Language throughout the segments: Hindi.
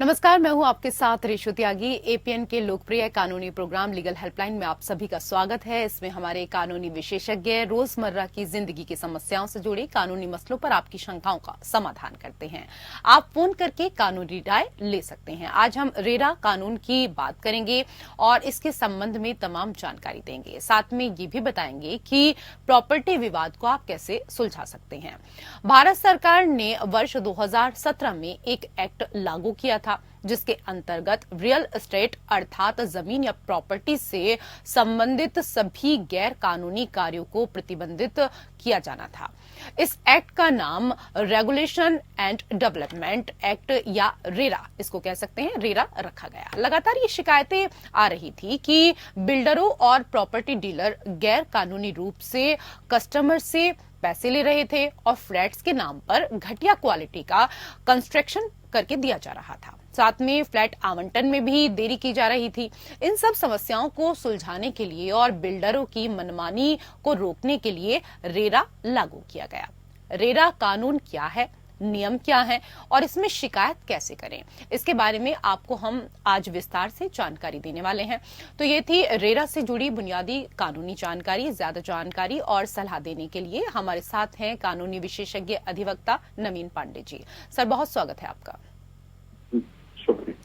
नमस्कार, मैं हूं आपके साथ रेशु त्यागी। एपीएन के लोकप्रिय कानूनी प्रोग्राम लीगल हेल्पलाइन में आप सभी का स्वागत है। इसमें हमारे कानूनी विशेषज्ञ रोजमर्रा की जिंदगी की समस्याओं से जुड़े कानूनी मसलों पर आपकी शंकाओं का समाधान करते हैं। आप फोन करके कानूनी राय ले सकते हैं। आज हम रेरा कानून की बात करेंगे और इसके संबंध में तमाम जानकारी देंगे। साथ में ये भी बताएंगे कि प्रॉपर्टी विवाद को आप कैसे सुलझा सकते हैं। भारत सरकार ने वर्ष 2017 में एक एक्ट लागू किया था जिसके अंतर्गत रियल एस्टेट अर्थात जमीन या प्रॉपर्टी से संबंधित सभी गैर कानूनी कार्यों को प्रतिबंधित किया जाना था। इस एक्ट का नाम रेगुलेशन एंड डेवलपमेंट एक्ट या रेरा, इसको कह सकते हैं, रेरा रखा गया। लगातार ये शिकायतें आ रही थी कि बिल्डरों और प्रॉपर्टी डीलर गैर कानूनी रूप से कस्टमर से पैसे ले रहे थे और फ्लैट्स के नाम पर घटिया क्वालिटी का कंस्ट्रक्शन करके दिया जा रहा था। साथ में फ्लैट आवंटन में भी देरी की जा रही थी। इन सब समस्याओं को सुलझाने के लिए और बिल्डरों की मनमानी को रोकने के लिए रेरा लागू किया गया। रेरा कानून क्या है, नियम क्या है और इसमें शिकायत कैसे करें, इसके बारे में आपको हम आज विस्तार से जानकारी देने वाले हैं। तो ये थी रेरा से जुड़ी बुनियादी कानूनी जानकारी। ज्यादा जानकारी और सलाह देने के लिए हमारे साथ हैं कानूनी विशेषज्ञ अधिवक्ता नवीन पांडे जी। सर, बहुत स्वागत है आपका। शुक्रिया।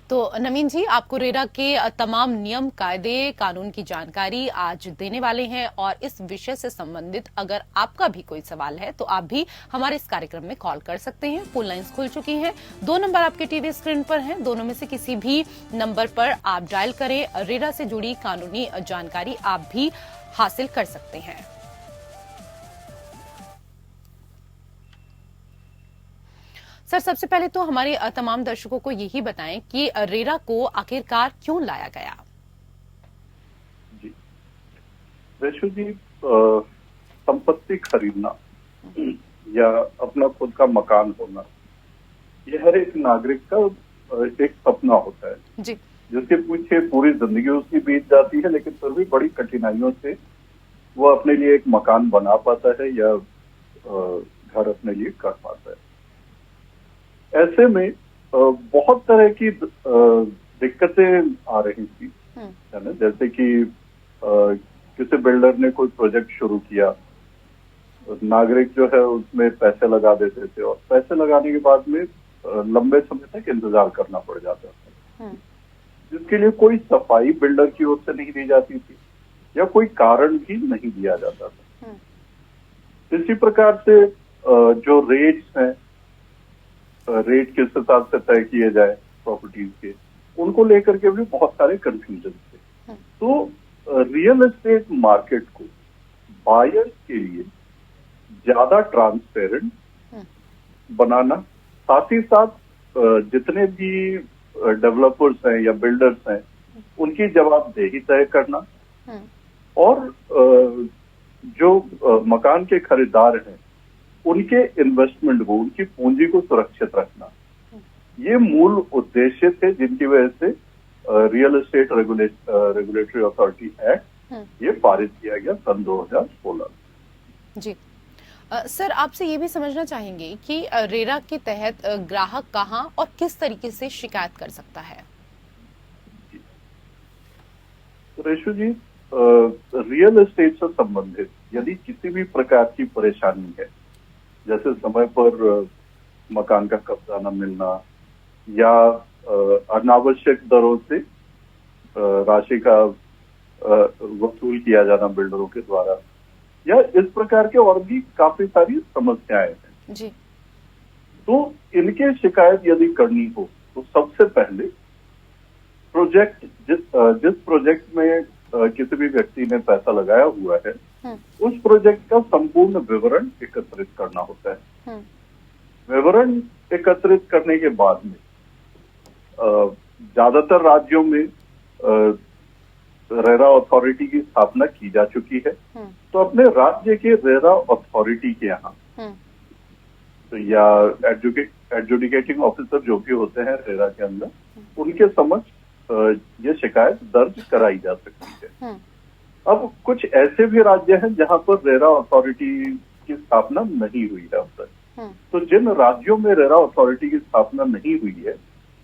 तो नवीन जी, आपको रेरा के तमाम नियम, कायदे, कानून की जानकारी आज देने वाले हैं और इस विषय से संबंधित अगर आपका भी कोई सवाल है तो आप भी हमारे इस कार्यक्रम में कॉल कर सकते हैं। फोन लाइंस खुल चुकी हैं। 2 नंबर आपके टीवी स्क्रीन पर हैं। दोनों में से किसी भी नंबर पर आप डायल करें। रेरा से जुड़ी कानूनी जानकारी आप भी हासिल कर सकते हैं। सर, सबसे पहले तो हमारे तमाम दर्शकों को यही बताएं कि रेरा को आखिरकार क्यों लाया गया। जी रेशु जी, संपत्ति खरीदना या अपना खुद का मकान होना, यह हर एक नागरिक का एक सपना होता है जी। जिसके पीछे पूरी जिंदगी उसकी बीत जाती है, लेकिन फिर भी बड़ी कठिनाइयों से वो अपने लिए एक मकान बना पाता है या घर अपने लिए कर पाता है। ऐसे में बहुत तरह की दिक्कतें आ रही थी, है ना। जैसे कि किसी बिल्डर ने कोई प्रोजेक्ट शुरू किया, नागरिक जो है उसमें पैसे लगा देते थे और पैसे लगाने के बाद में लंबे समय तक इंतजार करना पड़ जाता था, जिसके लिए कोई सफाई बिल्डर की ओर से नहीं दी जाती थी या कोई कारण भी नहीं दिया जाता था। इसी प्रकार से जो रेट्स हैं, रेट किस हिसाब से तय किए जाए प्रॉपर्टीज के, उनको लेकर के भी बहुत सारे कंफ्यूजन थे। तो रियल एस्टेट मार्केट को बायर्स के लिए ज्यादा ट्रांसपेरेंट बनाना, साथ ही साथ जितने भी डेवलपर्स हैं या बिल्डर्स हैं उनकी जवाबदेही तय करना और जो मकान के खरीदार हैं उनके इन्वेस्टमेंट को, उनकी पूंजी को सुरक्षित रखना, ये मूल उद्देश्य थे जिनकी वजह से real estate regulatory authority act ये पारित किया गया सन 2016। जी सर, आपसे ये भी समझना चाहेंगे कि रेरा के तहत ग्राहक कहां और किस तरीके से शिकायत कर सकता है। रेशु जी, रियल एस्टेट से संबंधित यदि किसी भी प्रकार की परेशानी है, जैसे समय पर मकान का कब्जा न मिलना या अनावश्यक दरों से राशि का वसूल किया जाना बिल्डरों के द्वारा, या इस प्रकार के और भी काफी सारी समस्याएं हैं जी। तो इनके शिकायत यदि करनी हो तो सबसे पहले प्रोजेक्ट जिस प्रोजेक्ट में किसी भी व्यक्ति ने पैसा लगाया हुआ है उस प्रोजेक्ट का संपूर्ण विवरण एकत्रित करना होता है। विवरण एकत्रित करने के बाद में ज्यादातर राज्यों में रेरा अथॉरिटी की स्थापना की जा चुकी है। तो अपने राज्य के रेरा अथॉरिटी के यहाँ तो या एडजुडिकेटिंग ऑफिसर जो भी होते हैं रेरा के अंदर, उनके समक्ष ये शिकायत दर्ज कराई जा सकती है। अब कुछ ऐसे भी राज्य हैं जहां पर रेरा अथॉरिटी की स्थापना नहीं हुई है अब तक। तो जिन राज्यों में रेरा अथॉरिटी की स्थापना नहीं हुई है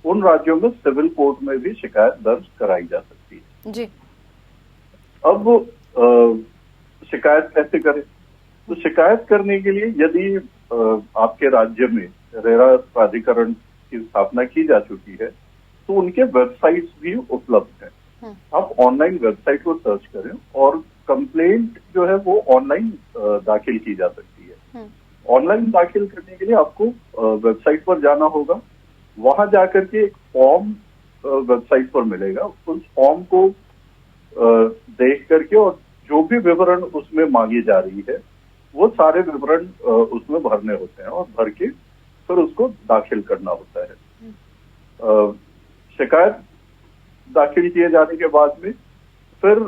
उन राज्यों में सिविल कोर्ट में भी शिकायत दर्ज कराई जा सकती है। जी। अब शिकायत कैसे करें? तो शिकायत करने के लिए यदि आपके राज्य में रेरा प्राधिकरण की स्थापना की जा चुकी है तो उनके वेबसाइट्स भी उपलब्ध हैं। आप ऑनलाइन वेबसाइट को सर्च करें और कंप्लेंट जो है वो ऑनलाइन दाखिल की जा सकती है। ऑनलाइन दाखिल करने के लिए आपको वेबसाइट पर जाना होगा। वहां जाकर के एक फॉर्म वेबसाइट पर मिलेगा। उस फॉर्म को देख करके और जो भी विवरण उसमें मांगी जा रही है वो सारे विवरण उसमें भरने होते हैं और भर के फिर उसको दाखिल करना होता है। शिकायत दाखिल किए जाने के बाद में फिर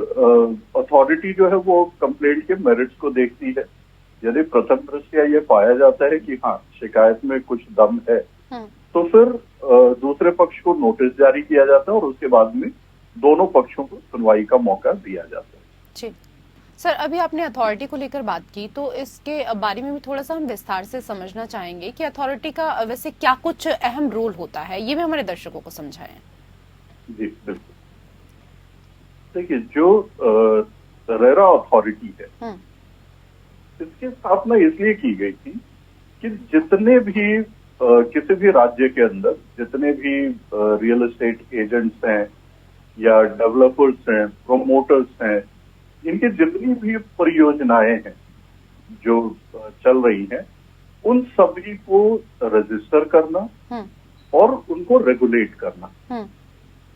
अथॉरिटी जो है वो कंप्लेंट के मेरिट्स को देखती है। यदि प्रथम दृष्टया ये पाया जाता है कि हाँ शिकायत में कुछ दम है तो फिर दूसरे पक्ष को नोटिस जारी किया जाता है और उसके बाद में दोनों पक्षों को सुनवाई का मौका दिया जाता है। जी सर, अभी आपने अथॉरिटी को लेकर बात की तो इसके बारे में भी थोड़ा सा हम विस्तार से समझना चाहेंगे कि अथॉरिटी का वैसे क्या कुछ अहम रोल होता है, ये भी हमारे दर्शकों को समझाएं। जी बिल्कुल। देखिए जो रेरा अथॉरिटी है इसकी स्थापना इसलिए की गई थी कि जितने भी किसी भी राज्य के अंदर जितने भी रियल एस्टेट एजेंट्स हैं या डेवलपर्स हैं, प्रोमोटर्स हैं, इनकी जितनी भी परियोजनाएं हैं जो चल रही हैं उन सभी को रजिस्टर करना और उनको रेगुलेट करना,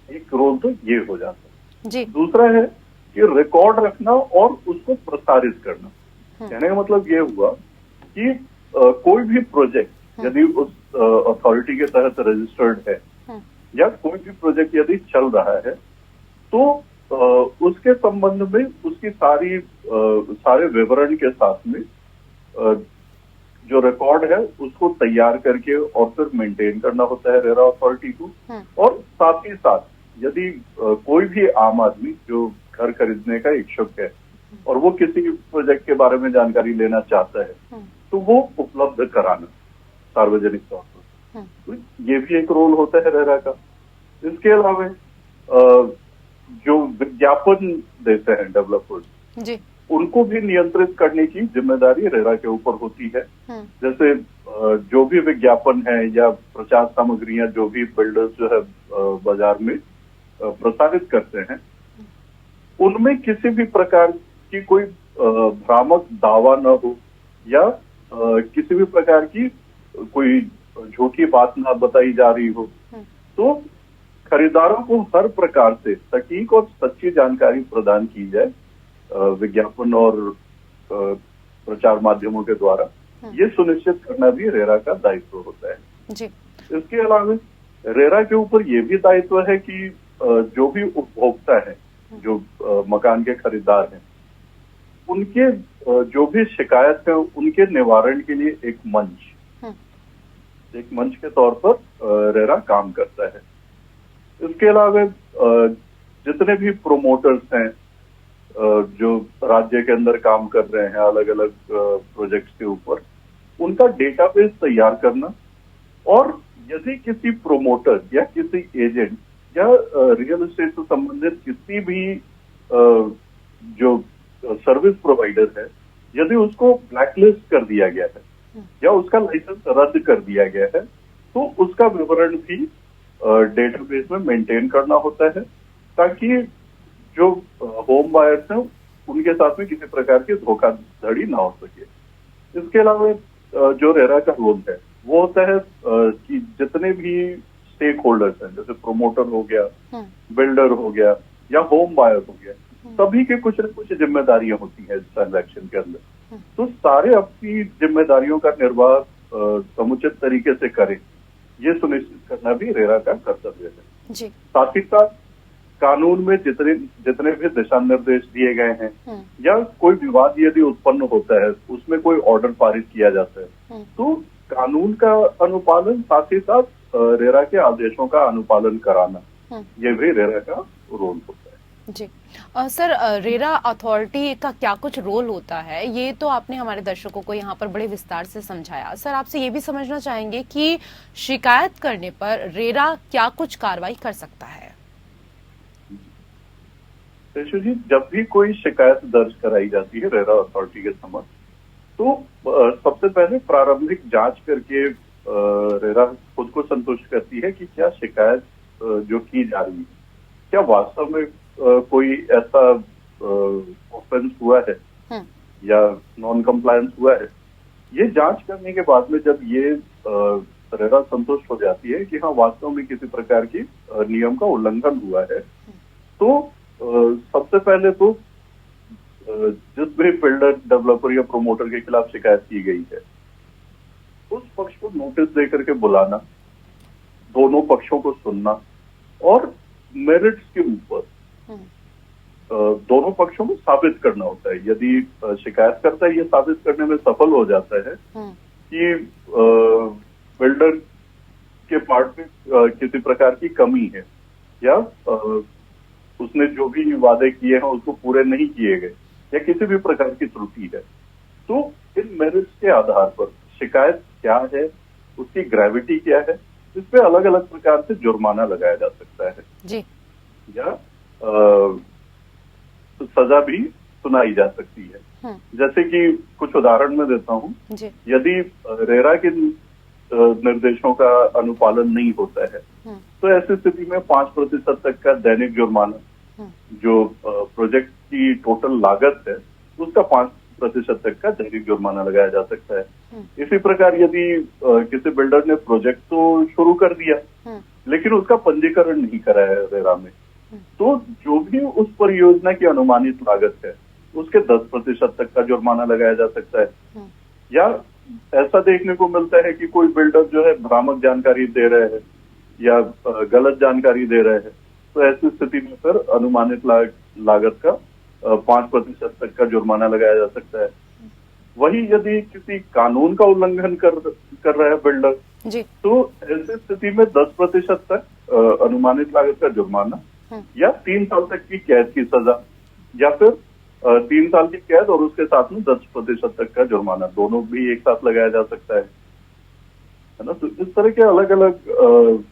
एक रोल तो ये हो जाता है। जी। दूसरा है कि रिकॉर्ड रखना और उसको प्रसारित करना। कहने का मतलब ये हुआ कि कोई भी प्रोजेक्ट यदि उस अथॉरिटी के तहत रजिस्टर्ड है या कोई भी प्रोजेक्ट यदि चल रहा है तो उसके संबंध में उसकी सारे विवरण के साथ में जो रिकॉर्ड है उसको तैयार करके और फिर मेंटेन करना होता है रेरा अथॉरिटी को। और साथ ही साथ यदि कोई भी आम आदमी जो घर खरीदने का इच्छुक है और वो किसी प्रोजेक्ट के बारे में जानकारी लेना चाहता है तो वो उपलब्ध कराना सार्वजनिक तौर पर, तो ये भी एक रोल होता है रेरा का। इसके अलावा जो विज्ञापन देते हैं डेवलपर्स जी, उनको भी नियंत्रित करने की जिम्मेदारी रेरा के ऊपर होती है। जैसे जो भी विज्ञापन है या प्रचार सामग्रियां जो भी बिल्डर्स जो है बाजार में प्रसारित करते हैं उनमें किसी भी प्रकार की कोई भ्रामक दावा न हो या किसी भी प्रकार की कोई झूठी बात ना बताई जा रही हो, तो खरीदारों को हर प्रकार से सटीक और सच्ची जानकारी प्रदान की जाए विज्ञापन और प्रचार माध्यमों के द्वारा। ये सुनिश्चित करना भी रेरा का दायित्व होता है जी। इसके अलावा रेरा के ऊपर ये भी दायित्व है कि जो भी उपभोक्ता है, जो मकान के खरीदार हैं, उनके जो भी शिकायत है उनके निवारण के लिए एक मंच के तौर पर रेरा काम करता है। इसके अलावा जितने भी प्रोमोटर्स हैं जो राज्य के अंदर काम कर रहे हैं अलग अलग प्रोजेक्ट्स के ऊपर, उनका डेटाबेस तैयार करना और यदि किसी प्रोमोटर या किसी एजेंट या रियल एस्टेट से संबंधित किसी भी जो सर्विस प्रोवाइडर है यदि उसको ब्लैकलिस्ट कर दिया गया है या उसका लाइसेंस रद्द कर दिया गया है तो उसका विवरण भी डेटाबेस में मेंटेन करना होता है ताकि जो होम बायर्स हैं उनके साथ में किसी प्रकार की धोखाधड़ी ना हो सके। इसके अलावा जो रेरा का रोल है वो होता है कि जितने भी स्टेक होल्डर्स हैं, जैसे प्रोमोटर हो गया, बिल्डर हो गया या होम बायर हो गया, सभी के कुछ न कुछ जिम्मेदारियां होती हैं इस ट्रांजैक्शन के अंदर। तो सारे अपनी जिम्मेदारियों का निर्वाह समुचित तरीके से करें, ये सुनिश्चित करना भी रेरा का कर्तव्य है जी। साथ ही साथ कानून में जितने भी दिशा निर्देश दिए गए हैं या कोई विवाद यदि उत्पन्न होता है उसमें कोई ऑर्डर पारित किया जाता है तो कानून का अनुपालन साथ ही साथ रेरा के आदेशों का अनुपालन कराना, ये भी रेरा का रोल होता है जी। सर, रेरा अथॉरिटी का क्या कुछ रोल होता है, ये तो आपने हमारे दर्शकों को यहाँ पर बड़े विस्तार से समझाया। सर, आपसे ये भी समझना चाहेंगे कि शिकायत करने पर रेरा क्या कुछ कार्रवाई कर सकता है? शेषू जी, जब भी कोई शिकायत दर्ज कराई जाती है रेरा अथॉरिटी के समक्ष, तो सबसे पहले प्रारंभिक जांच करके रेरा खुद को संतुष्ट करती है कि क्या शिकायत जो की जा रही है, क्या वास्तव में कोई ऐसा ऑफेंस हुआ है या नॉन कंप्लायंस हुआ है। ये जांच करने के बाद में जब ये रेरा संतुष्ट हो जाती है कि हाँ वास्तव में किसी प्रकार की नियम का उल्लंघन हुआ है, तो सबसे पहले तो जिस भी बिल्डर, डेवलपर या प्रोमोटर के खिलाफ शिकायत की गई है, उस पक्ष को नोटिस देकर के बुलाना, दोनों पक्षों को सुनना और मेरिट्स के ऊपर दोनों पक्षों को साबित करना होता है। यदि शिकायतकर्ता ये साबित करने में सफल हो जाता है कि बिल्डर के पार्ट में किसी प्रकार की कमी है या उसने जो भी वादे किए हैं उसको पूरे नहीं किए गए या किसी भी प्रकार की त्रुटि है, तो इन मेरिट्स के आधार पर शिकायत क्या है, उसकी ग्रेविटी क्या है, इस पे अलग अलग प्रकार से जुर्माना लगाया जा सकता है जी। या सजा भी सुनाई जा सकती है। जैसे कि कुछ उदाहरण मैं देता हूँ। यदि रेरा के निर्देशों का अनुपालन नहीं होता है, तो ऐसी स्थिति में 5% तक का दैनिक जुर्माना, जो प्रोजेक्ट की टोटल लागत है उसका 5% तक का दैनिक जुर्माना लगाया जा सकता है। इसी प्रकार यदि किसी बिल्डर ने प्रोजेक्ट तो शुरू कर दिया लेकिन उसका पंजीकरण नहीं कराया है रेरा में, तो जो भी उस परियोजना की अनुमानित लागत है उसके 10% तक का जुर्माना लगाया जा सकता है। या ऐसा देखने को मिलता है कि कोई बिल्डर जो है भ्रामक जानकारी दे रहे हैं या गलत जानकारी दे रहे हैं, तो ऐसी स्थिति में फिर अनुमानित लागत का 5% तक का जुर्माना लगाया जा सकता है। वही यदि किसी कानून का उल्लंघन कर रहा है बिल्डर, तो ऐसी स्थिति में 10% तक अनुमानित लागत का जुर्माना या 3 साल तक की कैद की सजा या फिर 3 साल की कैद और उसके साथ में 10% तक का जुर्माना, दोनों भी एक साथ लगाया जा सकता है ना। तो इस तरह के अलग अलग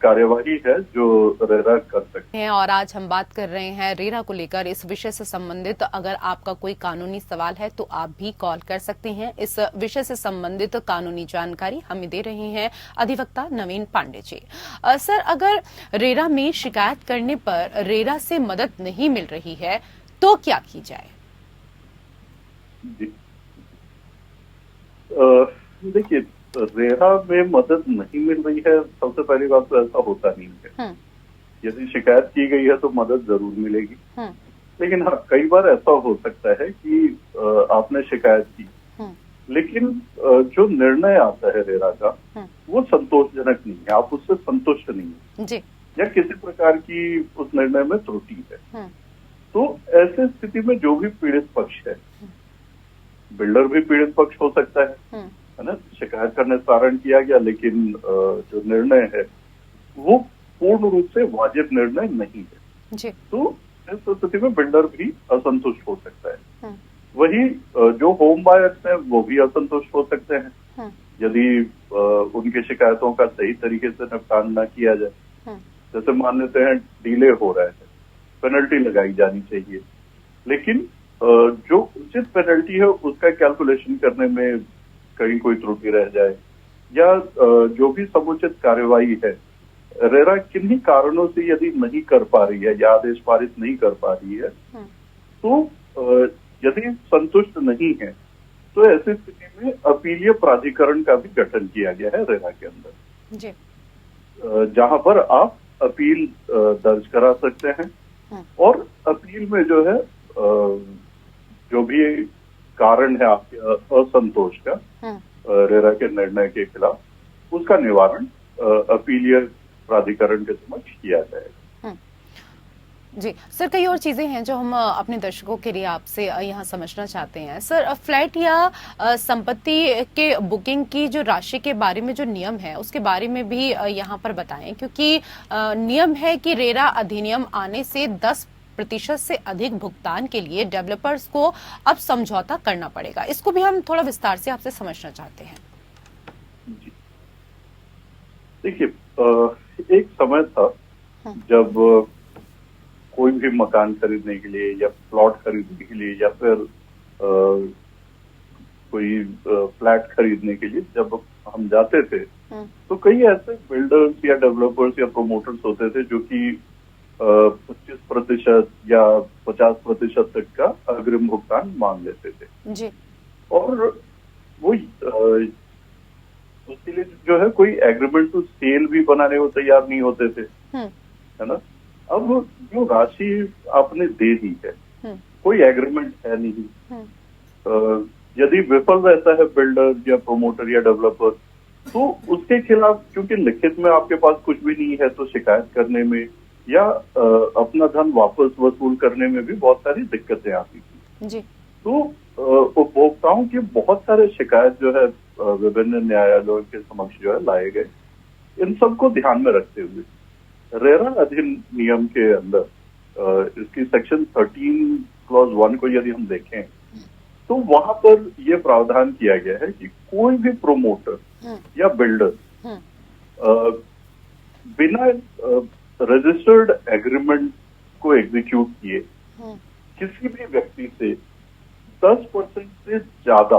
कार्यवाही है जो रेरा कर सकते हैं। और आज हम बात कर रहे हैं रेरा को लेकर। इस विषय से संबंधित अगर आपका कोई कानूनी सवाल है तो आप भी कॉल कर सकते हैं। इस विषय से संबंधित कानूनी जानकारी हमें दे रहे हैं अधिवक्ता नवीन पांडे जी। सर, अगर रेरा में शिकायत करने पर रेरा से मदद नहीं मिल रही है तो क्या की जाए? देखिए, रेरा में मदद नहीं मिल रही है, सबसे पहली बात तो ऐसा होता नहीं है। यदि शिकायत की गई है तो मदद जरूर मिलेगी, लेकिन हाँ कई बार ऐसा हो सकता है कि आपने शिकायत की लेकिन जो निर्णय आता है रेरा का वो संतोषजनक नहीं है, आप उससे संतुष्ट नहीं है या किसी प्रकार की उस निर्णय में त्रुटि है। तो ऐसे स्थिति में जो भी पीड़ित पक्ष है, बिल्डर भी पीड़ित पक्ष हो सकता है ना। शिकायत का निस्तारण किया गया लेकिन जो निर्णय है वो पूर्ण रूप से वाजिब निर्णय नहीं है, तो इस स्थिति में बिल्डर भी असंतुष्ट हो सकता है। वही जो होम बायर्स हैं वो भी असंतुष्ट हो सकते हैं यदि उनकी शिकायतों का सही तरीके से निपटान न किया जाए। जैसे मान लेते हैं डिले हो रहा है, पेनल्टी लगाई जानी चाहिए, लेकिन जो उचित पेनल्टी है उसका कैलकुलेशन करने में कहीं कोई त्रुटि रह जाए या जो भी समुचित कार्यवाही है रेरा किन्हीं कारणों से यदि नहीं कर पा रही है या आदेश पारित नहीं कर पा रही है, तो यदि संतुष्ट नहीं है तो ऐसी स्थिति में अपीलीय प्राधिकरण का भी गठन किया गया है रेरा के अंदर, जहां पर आप अपील दर्ज करा सकते हैं और अपील में जो है जो भी कारण है आपके असंतोष का रेरा के निर्णय के खिलाफ, उसका निवारण अपीलीय प्राधिकरण के समक्ष किया जाएगा। जी सर, कई और चीजें हैं जो हम अपने दर्शकों के लिए आपसे यहाँ समझना चाहते हैं। सर, फ्लैट या संपत्ति के बुकिंग की जो राशि के बारे में जो नियम है उसके बारे में भी यहाँ पर बताएं, क्योंकि नियम है कि रेरा अधिनियम आने से 10 60% से अधिक भुगतान के लिए डेवलपर्स को अब समझौता करना पड़ेगा। इसको भी हम थोड़ा विस्तार से आपसे समझना चाहते हैं। जी देखिए, एक समय था जब कोई भी मकान खरीदने के लिए या प्लॉट खरीदने के लिए या फिर कोई फ्लैट खरीदने के लिए जब हम जाते थे तो कई ऐसे बिल्डर्स या डेवलपर्स या प्रोमोटर्स होते थे जो कि 25% या 50% तक का अग्रिम भुगतान मांग लेते थे जी। और वो उसके लिए जो है कोई एग्रीमेंट टू सेल भी बनाने को तैयार नहीं होते थे, है ना। अब जो राशि आपने दे दी है कोई एग्रीमेंट है नहीं, यदि विफल रहता है बिल्डर या प्रोमोटर या डेवलपर तो उसके खिलाफ, क्योंकि लिखित में आपके पास कुछ भी नहीं है, तो शिकायत करने में या अपना धन वापस वसूल करने में भी बहुत सारी दिक्कतें आती थी जी। तो उपभोक्ताओं की बहुत सारे शिकायत जो है विभिन्न न्यायालयों के समक्ष जो है लाए गए। इन सबको ध्यान में रखते हुए रेरा अधिनियम के अंदर इसकी सेक्शन 13 क्लॉज 1 को यदि हम देखें तो वहां पर यह प्रावधान किया गया है कि कोई भी प्रोमोटर या बिल्डर बिना रजिस्टर्ड एग्रीमेंट को एग्जीक्यूट किए किसी भी व्यक्ति से 10% से ज्यादा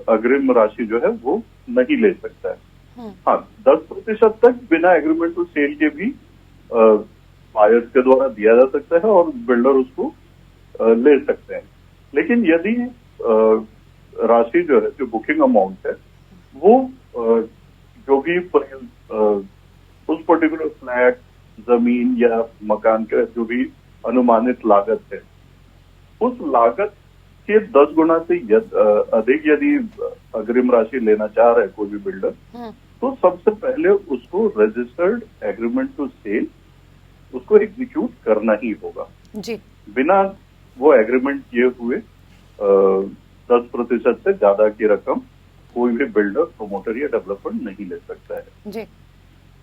अग्रिम राशि जो है वो नहीं ले सकता है। हाँ, 10% तक बिना एग्रीमेंट टू सेल के भी बायर्स के द्वारा दिया जा सकता है और बिल्डर उसको ले सकते हैं। लेकिन यदि राशि जो है, जो बुकिंग अमाउंट है, वो जो भी उस पर्टिकुलर फ्लैट, जमीन या मकान का जो भी अनुमानित लागत है, उस लागत के 10 गुना से अधिक यदि अग्रिम राशि लेना चाह रहा है कोई भी बिल्डर, तो सबसे पहले उसको रजिस्टर्ड एग्रीमेंट टू सेल उसको एग्जीक्यूट करना ही होगा जी। बिना वो एग्रीमेंट किए हुए 10% से ज्यादा की रकम कोई भी बिल्डर, प्रोमोटर या डेवलपर नहीं ले सकता है जी।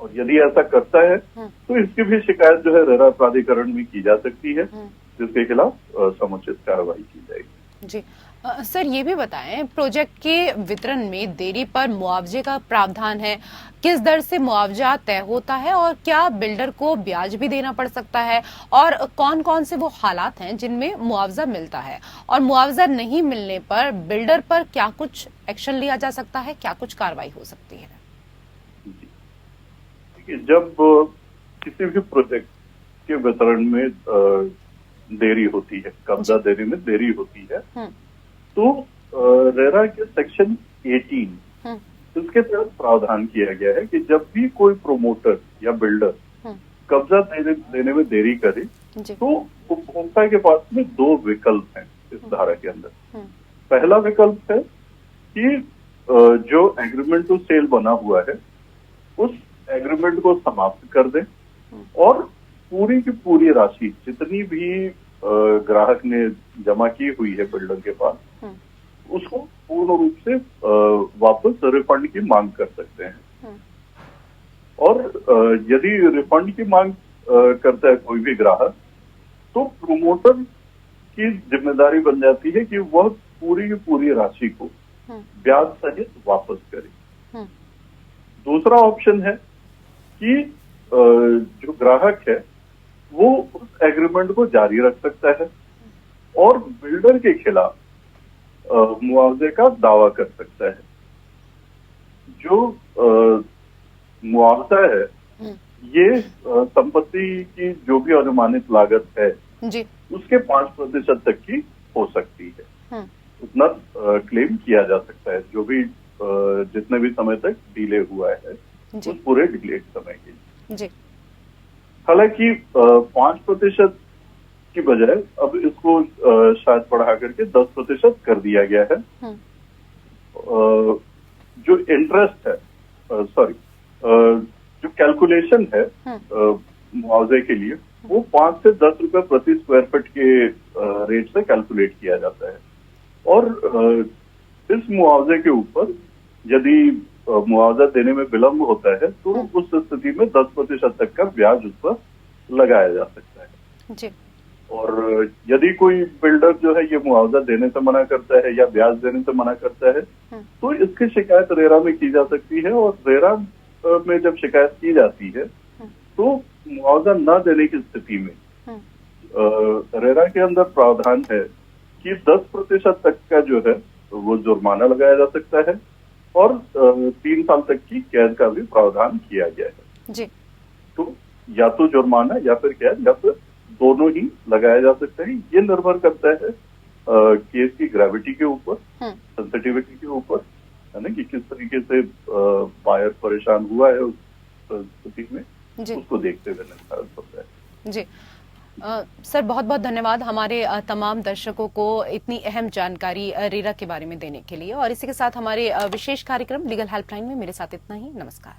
और यदि ऐसा करता है तो इसकी भी शिकायत जो है रेरा प्राधिकरण में की जा सकती है, जिसके खिलाफ समुचित कार्रवाई की जाएगी जी। सर ये भी बताएं, प्रोजेक्ट के वितरण में देरी पर मुआवजे का प्रावधान है, किस दर से मुआवजा तय होता है और क्या बिल्डर को ब्याज भी देना पड़ सकता है, और कौन कौन से वो हालात हैं जिनमें मुआवजा मिलता है, और मुआवजा नहीं मिलने पर बिल्डर पर क्या कुछ एक्शन लिया जा सकता है, क्या कुछ कार्रवाई हो सकती है? जब किसी भी प्रोजेक्ट के वितरण में देरी होती है, कब्जा देने में देरी होती है, तो रेरा के सेक्शन 18 इसके तहत प्रावधान किया गया है कि जब भी कोई प्रोमोटर या बिल्डर कब्जा देने में देरी करे तो उपभोक्ता के पास में 2 विकल्प हैं इस धारा के अंदर। पहला विकल्प है कि जो एग्रीमेंट टू सेल बना हुआ है उस एग्रीमेंट को समाप्त कर दें और पूरी की पूरी राशि जितनी भी ग्राहक ने जमा की हुई है बिल्डर के पास उसको पूर्ण रूप से वापस रिफंड की मांग कर सकते हैं। और यदि रिफंड की मांग करता है कोई भी ग्राहक तो प्रोमोटर की जिम्मेदारी बन जाती है कि वह पूरी की पूरी राशि को ब्याज सहित वापस करे। दूसरा ऑप्शन है कि जो ग्राहक है वो उस एग्रीमेंट को जारी रख सकता है और बिल्डर के खिलाफ मुआवजे का दावा कर सकता है। जो मुआवजा है ये संपत्ति की जो भी अनुमानित लागत है जी। उसके 5% तक की हो सकती है। उतना क्लेम किया जा सकता है जो भी जितने भी समय तक डिले हुआ है उस पूरे डिलेड समय के लिए। हालांकि 5% की बजाय अब इसको शायद बढ़ा करके 10% कर दिया गया है। जो इंटरेस्ट है, जो कैलकुलेशन है मुआवजे के लिए वो 5 से 10 रुपए प्रति स्क्वायर फीट के रेट से कैलकुलेट किया जाता है। और इस मुआवजे के ऊपर यदि मुआवजा देने में विलंब होता है तो उस स्थिति में 10% तक का ब्याज उस पर लगाया जा सकता है। जी। और यदि कोई बिल्डर जो है ये मुआवजा देने से मना करता है या ब्याज देने से मना करता है, तो इसकी शिकायत रेरा में की जा सकती है। और रेरा में जब शिकायत की जाती है तो मुआवजा न देने की स्थिति में रेरा के अंदर प्रावधान है कि 10% तक का जो है वो जुर्माना लगाया जा सकता है और 3 साल तक की कैद का भी प्रावधान किया गया है। जी। तो या तो जुर्माना या फिर कैद या फिर दोनों ही लगाया जा सकता है। ये निर्भर करता है केस की ग्रेविटी के ऊपर, सेंसिटिविटी के ऊपर, है ना, कि किस तरीके से बायर परेशान हुआ है उस स्थिति में, उसको देखते हुए निर्धारित होता है। जी। सर, बहुत बहुत धन्यवाद हमारे तमाम दर्शकों को इतनी अहम जानकारी रेरा के बारे में देने के लिए। और इसी के साथ हमारे विशेष कार्यक्रम लीगल हेल्पलाइन में मेरे साथ इतना ही। नमस्कार।